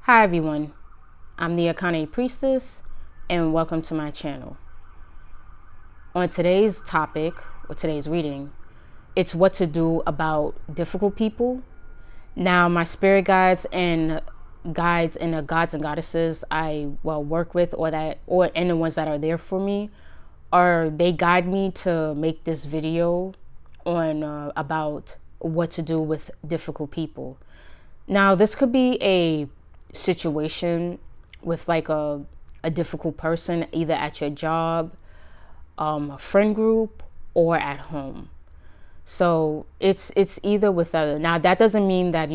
Hi everyone, I'm the Akane Priestess and welcome to my channel. On today's topic, or today's reading, it's what to do about difficult people. Now my spirit guides and the gods and goddesses I work with and the ones that are there for me they guide me to make this video on about what to do with difficult people. Now this could be a situation with like a difficult person, either at your job, a friend group, or at home. So it's either with other. Now that doesn't mean that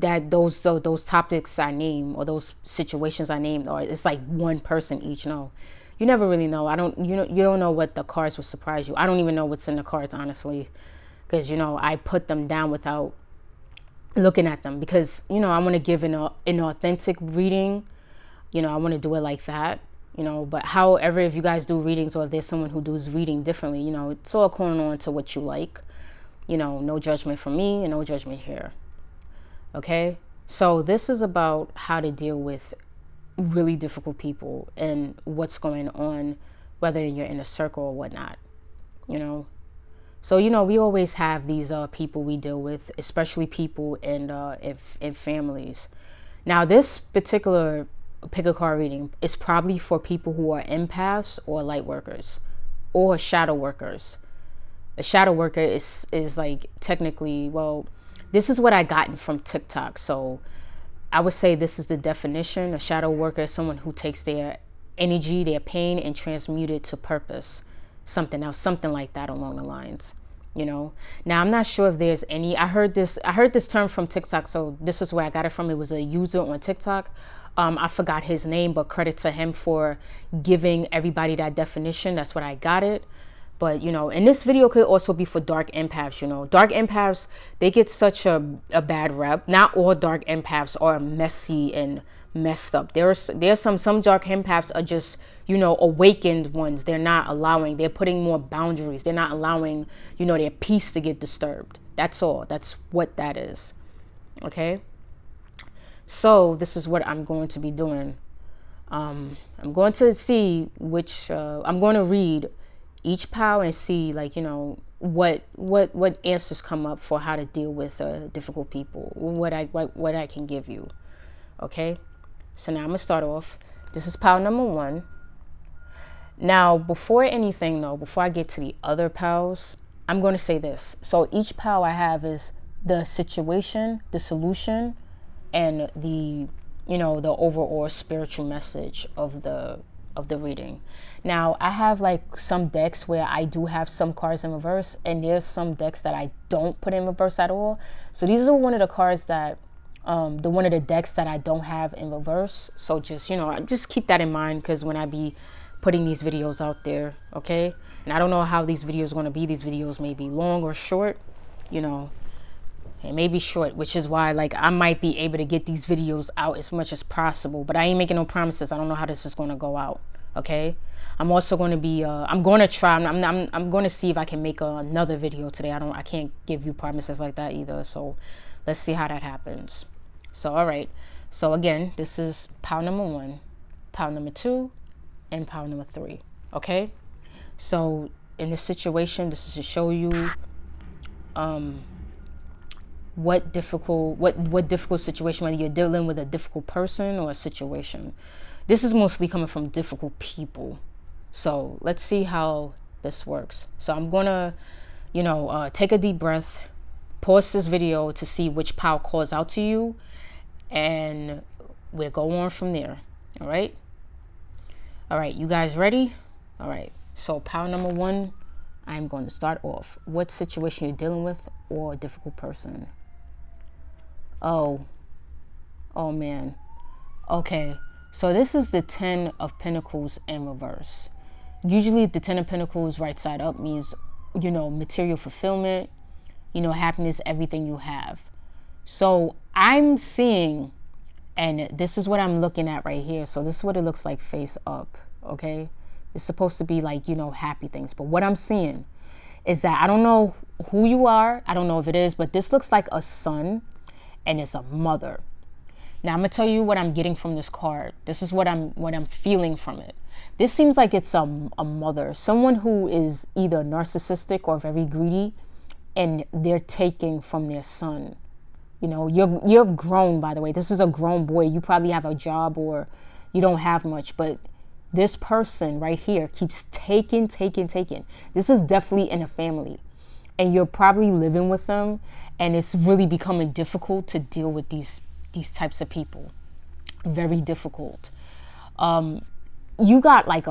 that those topics I name or those situations I named, or it's like one person each. No, you never really know. You don't know what the cards will surprise you. I don't even know what's in the cards, honestly, because I put them down without looking at them, because I want to give an authentic reading. I want to do it like that. But however, if you guys do readings, or if there's someone who does reading differently, it's all going on to what you like. No judgment from me and no judgment here. Okay, so this is about how to deal with really difficult people and what's going on, whether you're in a circle or whatnot. So we always have these people we deal with, especially people in families. Now this particular pick a card reading is probably for people who are empaths or light workers or shadow workers. A shadow worker is like technically, this is what I gotten from TikTok. So I would say this is the definition. A shadow worker is someone who takes their energy, their pain, and transmute it to purpose. Something else, something like that along the lines. Now I'm not sure if there's any. I heard this term from TikTok, so this is where I got it from. It was a user on TikTok. I forgot his name, but credit to him for giving everybody that definition. That's what I got it. But and this video could also be for dark empaths. Dark empaths, they get such a bad rep. Not all dark empaths are messy and messed up. There's some dark empaths are just awakened ones. They're putting more boundaries. They're not allowing their peace to get disturbed. That's all. That's what that is. Okay, so this is what I'm going to be doing. I'm going to see which I'm going to read each pile and see what answers come up for how to deal with difficult people, what I can give you. Okay, so now I'm gonna start off. This is pile number 1. Now before anything though, before I get to the other piles, I'm going to say this. So each pile I have is the situation, the solution, and the the overall spiritual message of the reading. Now I have like some decks where I do have some cards in reverse, and there's some decks that I don't put in reverse at all. So these are one of the cards that one of the decks that I don't have in reverse. So just keep that in mind, because when I be putting these videos out there, okay? And I don't know how these videos are going to be. These videos may be long or short, it may be short, which is why I might be able to get these videos out as much as possible, but I ain't making no promises. I don't know how this is going to go out. Okay, I'm also going to be I'm going to try. I'm going to see if I can make another video today. I can't give you promises like that either. So let's see how that happens. So all right. So again, this is pile number 1, pile number 2, and pile number 3. Okay. So in this situation, this is to show you what difficult situation, whether you're dealing with a difficult person or a situation. This is mostly coming from difficult people. So let's see how this works. So I'm gonna take a deep breath, pause this video to see which pile calls out to you, and we'll go on from there. All right, you guys ready? All right, so pile number 1, I'm going to start off. What situation you're dealing with, or a difficult person? Oh man. Okay, so this is the 10 of Pentacles in reverse. Usually the 10 of Pentacles right side up means material fulfillment, happiness, everything you have. So I'm seeing, and this is what I'm looking at right here. So this is what it looks like face up. Okay, it's supposed to be like happy things, but what I'm seeing is that I don't know who you are. I don't know if it is, but this looks like a son and it's a mother. Now I'm gonna tell you what I'm getting from this card. This is what I'm feeling from it. This seems like it's a mother, someone who is either narcissistic or very greedy, and they're taking from their son. You know, you're grown, by the way. This is a grown boy. You probably have a job or you don't have much, but this person right here keeps taking. This is definitely in a family, and you're probably living with them, and it's really becoming difficult to deal with these types of people. Very difficult. You got like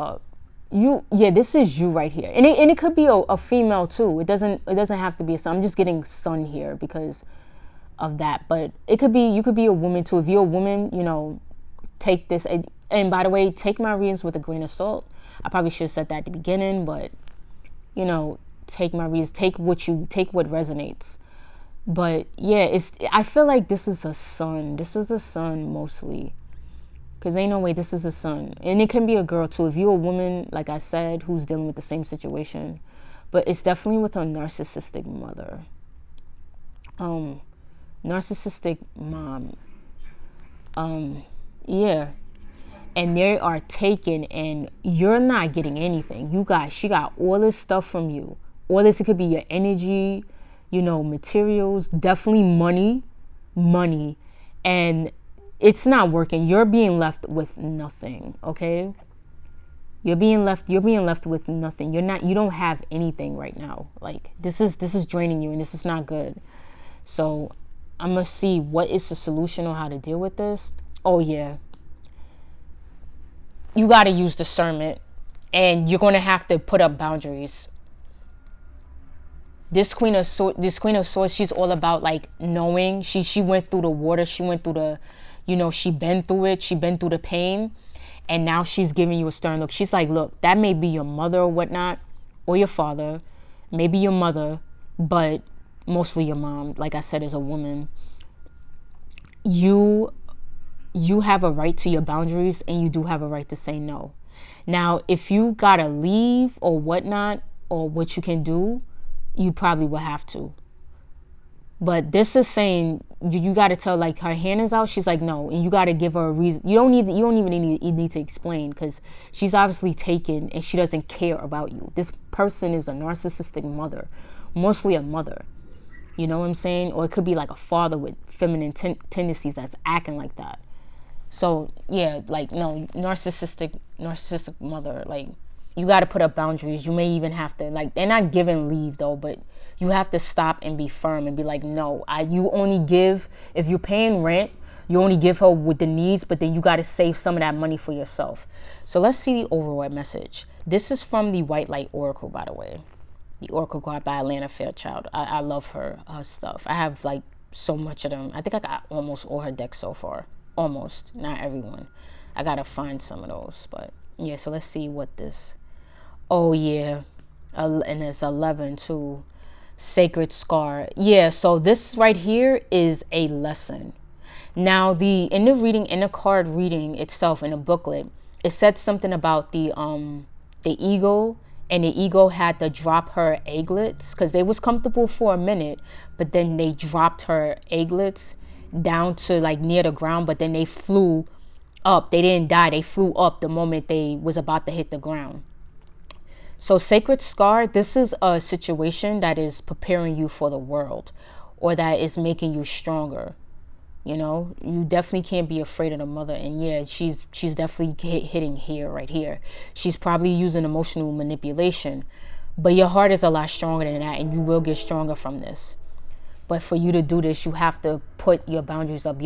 this is you right here, and it could be a female too. It doesn't have to be a son. I'm just getting son here because of that, but you could be a woman too. If you're a woman, you know, take this, and by the way, take my readings with a grain of salt. I probably should have said that at the beginning, but you know, take my readings, take what resonates. But yeah, I feel like this is a son mostly, because ain't no way this is a son. And it can be a girl too, if you're a woman, like I said, who's dealing with the same situation. But it's definitely with a narcissistic mother, narcissistic mom. Yeah, and they are taken, and you're not getting anything. She got all this stuff from you. All this, it could be your energy, you know, materials, definitely money, and it's not working. You're being left with nothing. Okay, you're being left with nothing. You don't have anything right now. Like this is draining you, and this is not good. So I'm gonna see what is the solution or how to deal with this. Oh yeah, you got to use discernment, and you're gonna have to put up boundaries. This Queen of Swords, she's all about like knowing. She went through the water. She went through the, you know, she been through it. She been through the pain, and now she's giving you a stern look. She's like, look, that may be your mother or whatnot, or your father, maybe your mother, but mostly your mom, like I said, is a woman. You have a right to your boundaries, and you do have a right to say no. Now, if you gotta leave or whatnot, or what you can do, you probably will have to. But this is saying you got to tell, like, her hand is out. She's like, no, and you got to give her a reason. You don't even need to explain, because she's obviously taken and she doesn't care about you. This person is a narcissistic mother, mostly a mother. You know what I'm saying? Or it could be like a father with feminine tendencies that's acting like that. So yeah, like, no, narcissistic mother. Like, you got to put up boundaries. You may even have to, like, they're not giving leave though, but you have to stop and be firm and be like, no, you only give, if you're paying rent, you only give her with the needs, but then you got to save some of that money for yourself. So let's see the overall message. This is from the White Light Oracle, by the way. The Oracle card by Alana Fairchild. I love her stuff. I have like so much of them. I think I got almost all her decks so far. Almost, not everyone. I got to find some of those, but yeah, so let's see what this, oh yeah, and it's 11 too. Sacred Scar. Yeah, so this right here is a lesson. Now, in the card reading itself, in the booklet, it said something about the ego, and the ego had to drop her egglets because they was comfortable for a minute, but then they dropped her egglets down to like near the ground, but then they flew up. They didn't die. They flew up the moment they was about to hit the ground. So Sacred Scar, this is a situation that is preparing you for the world, or that is making you stronger. You know, you definitely can't be afraid of the mother. And yeah, she's definitely hitting here, right here. She's probably using emotional manipulation, but your heart is a lot stronger than that, and you will get stronger from this. But for you to do this, you have to put your boundaries up.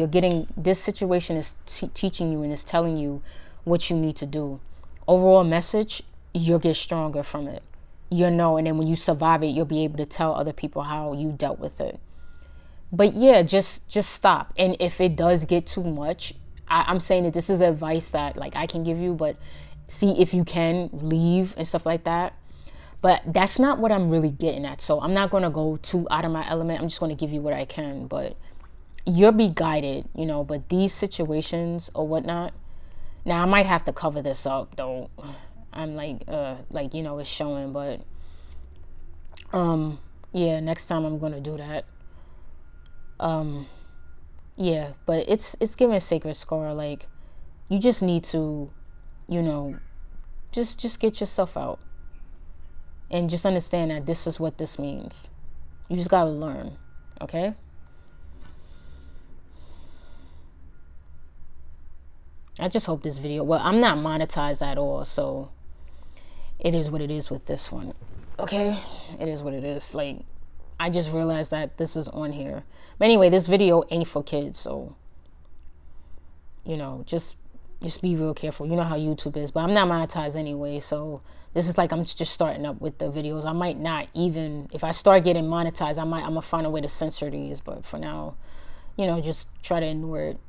This situation is teaching you and is telling you what you need to do. Overall message, you'll get stronger from it. You'll know, and then when you survive it, you'll be able to tell other people how you dealt with it. But yeah, just stop. And if it does get too much, I'm saying that this is advice that like I can give you, but see if you can leave and stuff like that. But that's not what I'm really getting at. So I'm not going to go too out of my element. I'm just going to give you what I can. But you'll be guided, you know. But these situations or whatnot, now I might have to cover this up though. I'm like, you know, it's showing. But yeah, next time I'm going to do that. Yeah, but it's giving sacred scar. Like, you just need to, you know, just get yourself out and just understand that this is what this means. You just gotta learn, okay? I just hope this video, well, I'm not monetized at all, so it is what it is with this one, okay? It is what it is. Like, I just realized that this is on here. But anyway, this video ain't for kids, so, you know, just be real careful. You know how YouTube is, but I'm not monetized anyway, so this is like I'm just starting up with the videos. I might not even, if I start getting monetized, I'm gonna find a way to censor these, but for now, you know, just try to ignore it.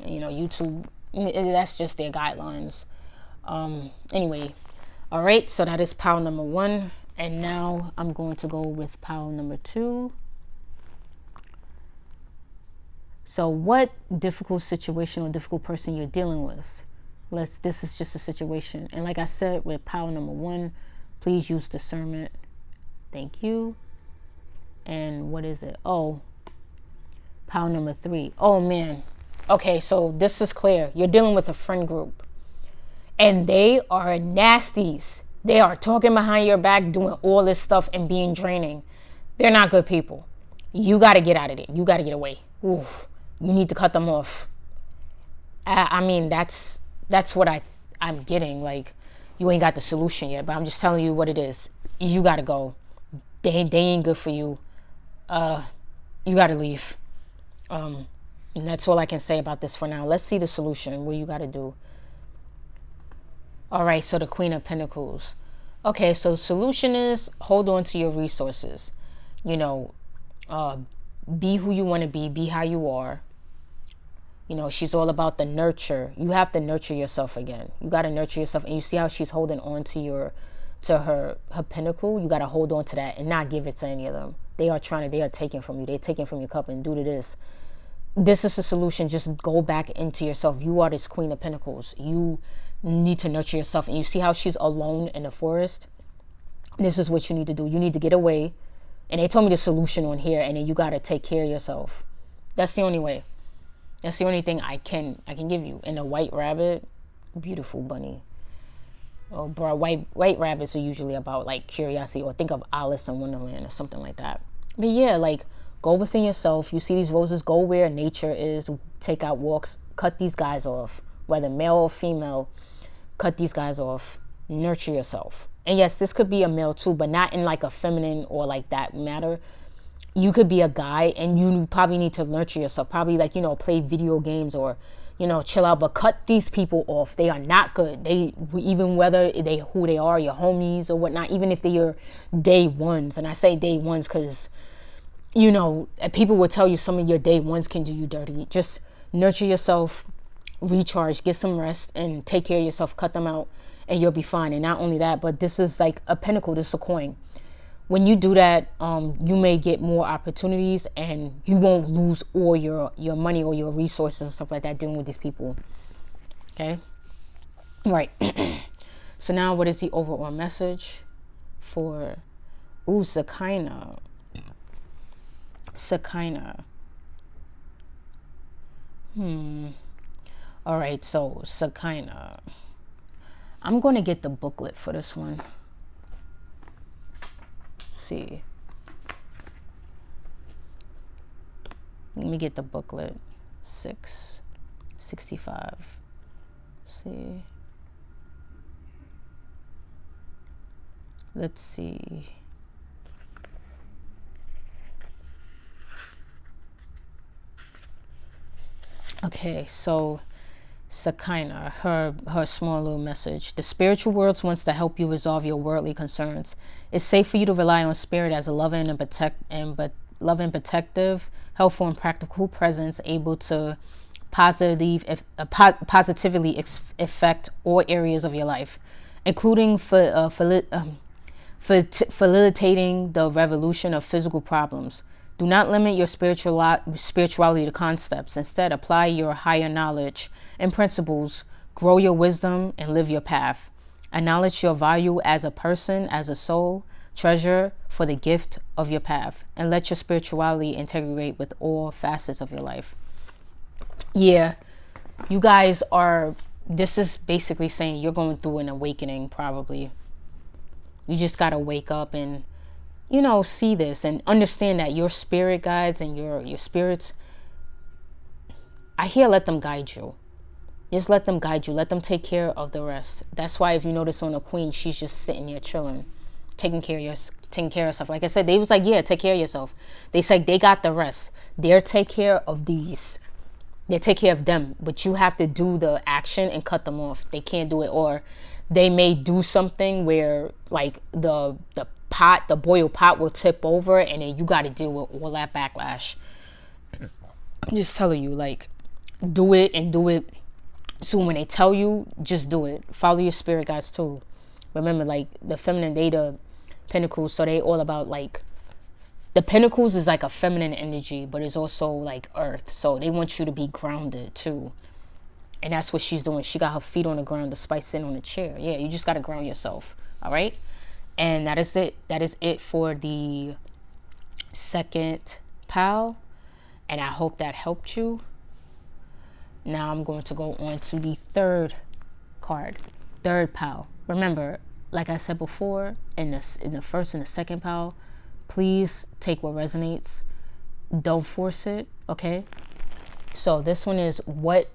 You know, YouTube, that's just their guidelines. Anyway, all right, so that is pile number 1, and now I'm going to go with pile number 2. So what difficult situation or difficult person you're dealing with? This is just a situation. And like I said, with pile number 1, please use discernment. Thank you. And what is it? Oh, pile number 3. Oh, man. Okay, so this is clear. You're dealing with a friend group. And they are nasties. They are talking behind your back, doing all this stuff and being draining. They're not good people. You got to get out of there. You got to get away. Oof. You need to cut them off. I mean, that's what I'm getting. Like, you ain't got the solution yet, but I'm just telling you what it is. You got to go. They ain't good for you. You got to leave. And that's all I can say about this for now. Let's see the solution. What you got to do. All right, so the Queen of Pentacles. Okay, so the solution is hold on to your resources. You know, be who you want to be how you are. You know, she's all about the nurture. You have to nurture yourself again. You got to nurture yourself. And you see how she's holding on to her pinnacle. You got to hold on to that and not give it to any of them. They are taking from you. They're taking from your cup, and due to this is the solution. Just go back into yourself. You are this Queen of Pentacles. You need to nurture yourself. And you see how she's alone in the forest? This is what you need to do. You need to get away. And they told me the solution on here, and then you got to take care of yourself. That's the only way. That's the only thing I can give you. And the white rabbit, beautiful bunny. Oh, bro, white rabbits are usually about like curiosity, or think of Alice in Wonderland or something like that. But yeah, like, go within yourself. You see these roses, go where nature is. Take out walks. Cut these guys off, whether male or female. Cut these guys off. Nurture yourself. And yes, this could be a male too, but not in like a feminine or like that matter. You could be a guy, and you probably need to nurture yourself. Probably, like, you know, play video games or, you know, chill out. But cut these people off. They are not good. Even whether who they are, your homies or whatnot, even if they're your day ones. And I say day ones because, you know, people will tell you some of your day ones can do you dirty. Just nurture yourself, recharge, get some rest, and take care of yourself. Cut them out, and you'll be fine. And not only that, but this is like a pinnacle. This is a coin. When you do that, you may get more opportunities, and you won't lose all your money or your resources and stuff like that dealing with these people. Okay? Right. So now what is the overall message for Sakina? Sakina. All right, so Sakina. I'm going to get the booklet for this one. See, let me get the booklet. 665. See, let's see. Okay, so Sakina, her small little message. The spiritual world wants to help you resolve your worldly concerns. It's safe for you to rely on spirit as a loving and protective, helpful and practical presence, able to positively affect all areas of your life, including facilitating the revolution of physical problems. Do not limit your spirituality to concepts. Instead, apply your higher knowledge and principles, grow your wisdom, and live your path. Acknowledge your value as a person, as a soul, treasure for the gift of your path, and let your spirituality integrate with all facets of your life. Yeah, you guys are, this is basically saying you're going through an awakening probably. You just got to wake up and, see this and understand that your spirit guides and your spirits, I hear, let them guide you. Just let them guide you. Let them take care of the rest. That's why if you notice on the queen, she's just sitting here chilling, taking care of herself. Like I said, they was like, yeah, take care of yourself. They said they got the rest. They'll take care of these. They take care of them, but you have to do the action and cut them off. They can't do it, or they may do something where like the boiled pot will tip over, and then you got to deal with all that backlash. I'm just telling you, like, do it and do it. So when they tell you, just do it. Follow your spirit guides too. Remember, like, the feminine, they the pentacles, so they all about, like, the pentacles is like a feminine energy, but it's also like earth. So they want you to be grounded too. And that's what she's doing. She got her feet on the ground despite sitting on a chair. Yeah, you just got to ground yourself. All right. And that is it. That is it for the second pile. And I hope that helped you. Now I'm going to go on to the third card, third pile. Remember, like I said before, in the first and the second pile, please take what resonates. Don't force it, okay? So this one is what's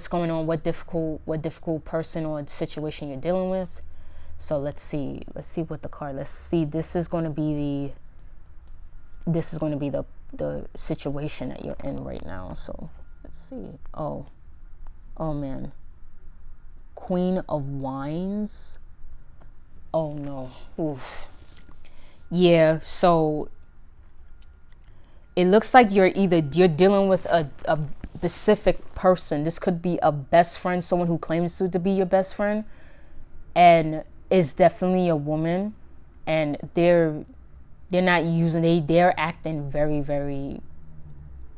going on, what difficult person or situation you're dealing with. So let's see what the card. Let's see. This is going to be the situation that you're in right now. So let's see. Oh man. Queen of Wands. Oh no. Oof. Yeah, so it looks like you're dealing with a specific person. This could be a best friend, someone who claims to be your best friend, and is definitely a woman, and they're acting very, very,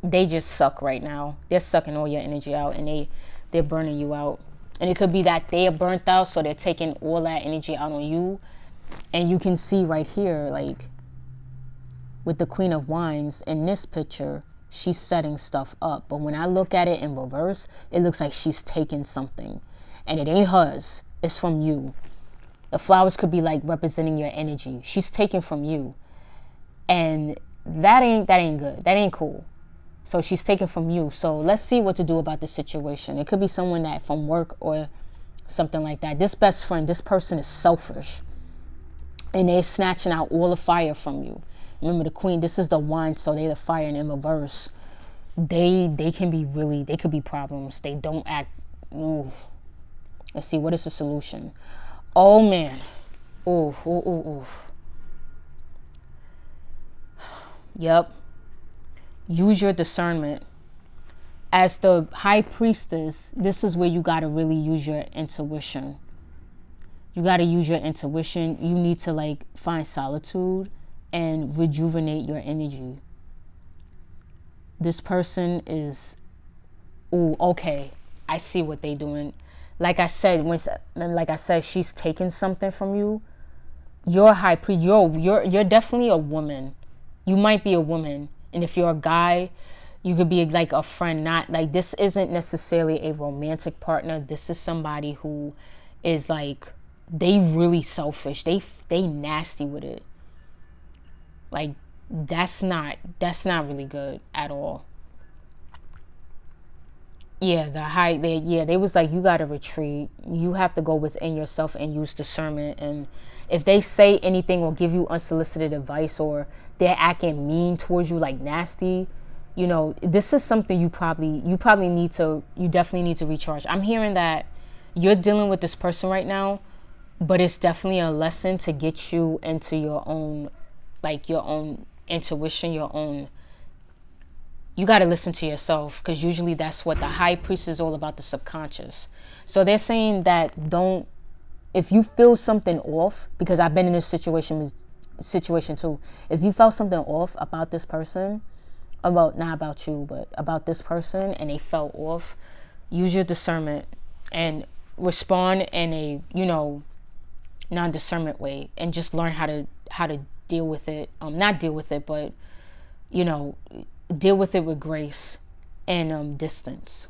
they just suck right now. They're sucking all your energy out, and they're burning you out. And it could be that they are burnt out, so they're taking all that energy out on you. And you can see right here, like, with the Queen of Wands in this picture, she's setting stuff up. But when I look at it in reverse, it looks like she's taking something. And it ain't hers. It's from you. The flowers could be, like, representing your energy. She's taking from you. And that ain't good. That ain't cool. So she's taking from you. So let's see what to do about this situation. It could be someone that from work or something like that. This best friend, this person is selfish. And they're snatching out all the fire from you. Remember, the queen, this is the wand, so they're the fire, and in reverse, they could be problems. They don't act. Ooh. Let's see, what is the solution? Oh man. Ooh. Yep. Use your discernment. As the high priestess, this is where you got to really use your intuition. You got to use your intuition. You need to, like, find solitude and rejuvenate your energy. This person is, okay, I see what they doing. Like I said, she's taking something from you. You're high priest. You're definitely a woman. You might be a woman, and if you're a guy, you could be like a friend. Not like, this isn't necessarily a romantic partner. This is somebody who is like, they really selfish. They nasty with it. Like, that's not really good at all. Yeah, they was like, you gotta retreat. You have to go within yourself and use discernment. And if they say anything or give you unsolicited advice, or they're acting mean towards you, like nasty, this is something you definitely need to recharge. I'm hearing that you're dealing with this person right now, but it's definitely a lesson to get you into your own intuition, you got to listen to yourself, because usually that's what the high priest is all about, the subconscious. So they're saying that if you feel something off, because I've been in this situation too, if you felt something off about this person, not about you, but about this person, and they felt off, use your discernment and respond in a, non-discernment way, and just learn how to deal with it. Not deal with it, but, deal with it with grace. and distance.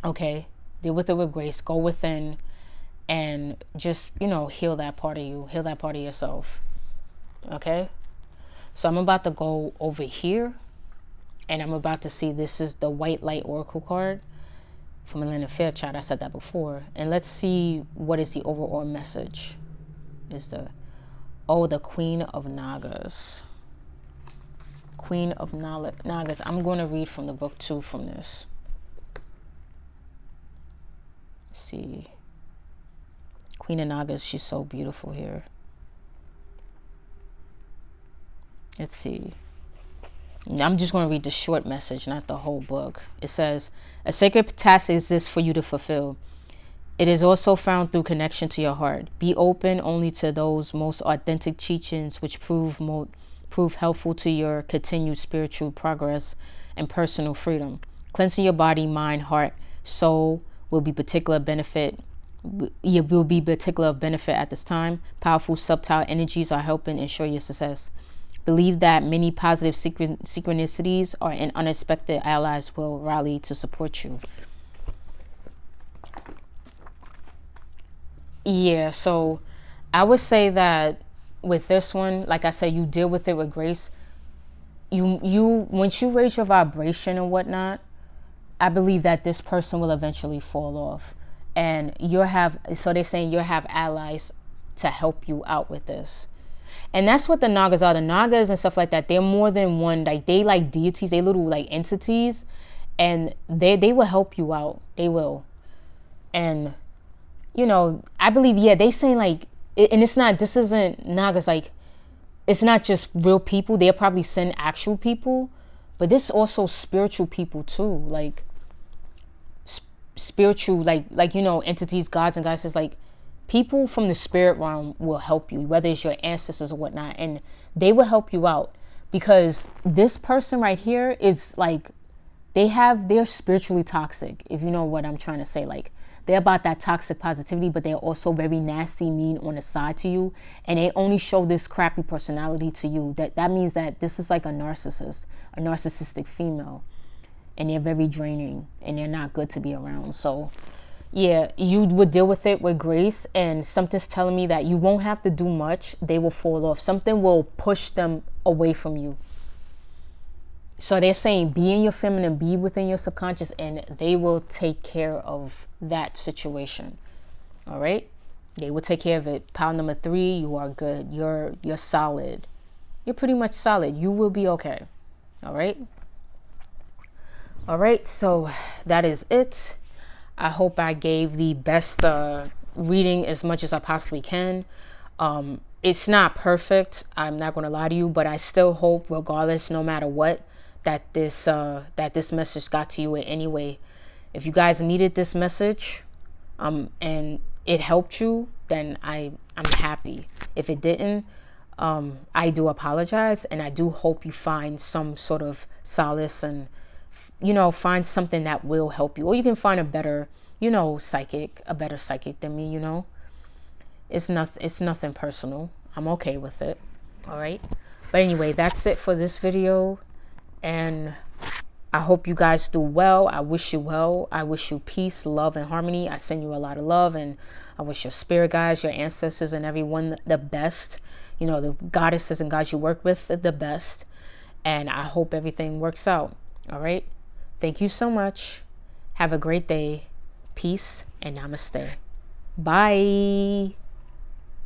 Okay? Deal with it with grace. Go within and just, heal that part of you. Heal that part of yourself. Okay? So I'm about to go over here, and I'm about to see, this is the White Light Oracle card from Elena Fairchild. I said that before. And let's see what is the overall message. Is the Queen of Nagas. Queen of Nagas. I'm going to read from the book too from this. Let's see. Queen of Nagas, she's so beautiful here. Let's see. I'm just going to read the short message, not the whole book. It says, a sacred task exists for you to fulfill. It is also found through connection to your heart. Be open only to those most authentic teachings which prove helpful to your continued spiritual progress and personal freedom. Cleansing your body, mind, heart, soul will be particular benefit. It will be particular of benefit at this time. Powerful subtle energies are helping ensure your success. Believe that many positive synchronicities and unexpected allies will rally to support you. Yeah, so I would say that with this one, like I said, you deal with it with grace. Once you raise your vibration and whatnot, I believe that this person will eventually fall off. And so they're saying you'll have allies to help you out with this. And that's what the Nagas are. The Nagas and stuff like that, they're more than one. Like, they like deities, they little like entities, and they will help you out. They will. And I believe, they saying like, and this isn't Nagas, like, it's not just real people. They'll probably send actual people, but this is also spiritual people too. Like, spiritual, like entities, gods and goddesses, like, people from the spirit realm will help you, whether it's your ancestors or whatnot, and they will help you out, because this person right here is like, they're spiritually toxic, if you know what I'm trying to say. Like, they're about that toxic positivity, but they're also very nasty, mean on the side to you, and they only show this crappy personality to you. That means that this is like a narcissistic female, and they're very draining, and they're not good to be around. So yeah, you would deal with it with grace, and something's telling me that you won't have to do much. They will fall off. Something will push them away from you. So they're saying, be in your feminine, be within your subconscious, and they will take care of that situation. All right? They will take care of it. Pile number 3, you are good. You're solid. You're pretty much solid. You will be okay. All right? All right, so that is it. I hope I gave the best reading as much as I possibly can. It's not perfect, I'm not going to lie to you, but I still hope, regardless, no matter what, that this message got to you in any way. If you guys needed this message and it helped you, then I'm happy. If it didn't, I do apologize, and I do hope you find some sort of solace and find something that will help you, or you can find a better psychic than me. It's nothing personal. I'm okay with it. All right, but anyway, that's it for this video, and I hope you guys do well. I wish you well. I wish you peace, love, and harmony. I send you a lot of love, and I wish your spirit guides, your ancestors, and everyone the best. The goddesses and gods you work with, the best. And I hope everything works out. All right. Thank you so much. Have a great day. Peace and namaste. Bye.